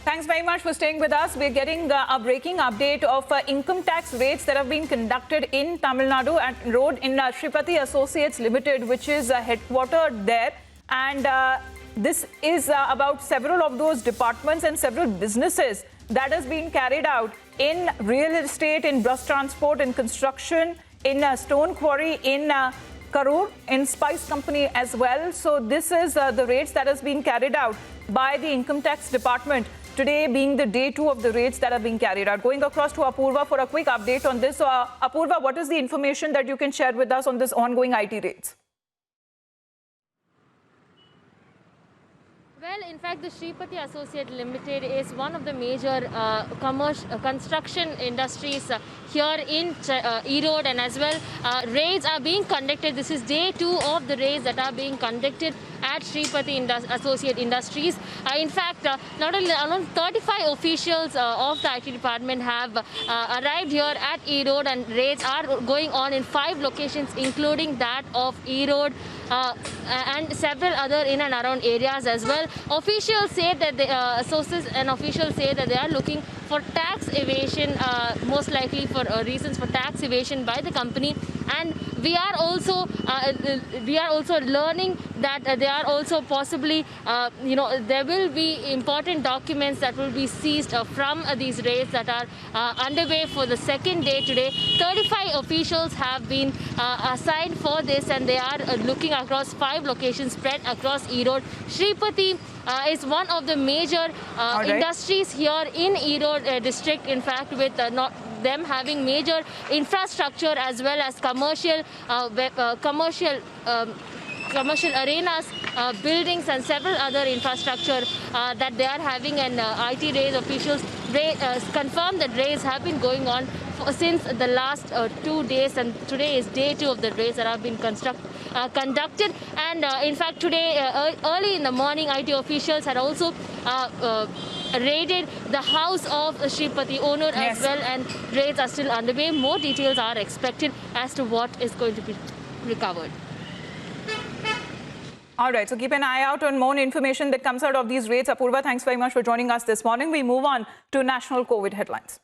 Thanks very much for staying with us. We're getting a breaking update of income tax raids that have been conducted in Tamil Nadu at Road in Shripati Associates Limited, which is headquartered there. And this is about several of those departments and several businesses that has been carried out in real estate, in bus transport, in construction, in stone quarry, in Karur, in Spice Company as well. So this is the raids that has been carried out by the Income Tax Department. Today being the day 2 of the raids that are being carried out. Going across to Apurva for a quick update on this. So, Apurva, what is the information that you can share with us on this ongoing IT raids? Well, in fact, the Shripati Associate Limited is one of the major construction industries here in Erode, and as well raids are being conducted. This is day 2 of the raids that are being conducted at Shripati Associate Industries. In fact, not only around 35 officials of the IT department have arrived here at Erode, and raids are going on in 5 locations, including that of Erode and several other in and around areas as well. Officials say that sources and officials say that they are looking for tax evasion, most likely for reasons for tax evasion by the company. And we are also learning that there are also possibly, there will be important documents that will be seized from these raids that are underway for the second day today. 35 officials have been assigned for this, and they are looking across 5 locations spread across Erode. Shripati is one of the major industries here in Erode district, in fact, with them having major infrastructure as well as commercial arenas, buildings and several other infrastructure that they are having. And IT raids officials confirmed that raids have been going on since the last 2 days, and today is day 2 of the raids that have been conducted. And in fact, today early in the morning, IT officials had also raided the house of Shripati owner as well, and raids are still underway. More details are expected as to what is going to be recovered. All right, so keep an eye out on more information that comes out of these raids. Apurva, thanks very much for joining us this morning. We move on to national COVID headlines.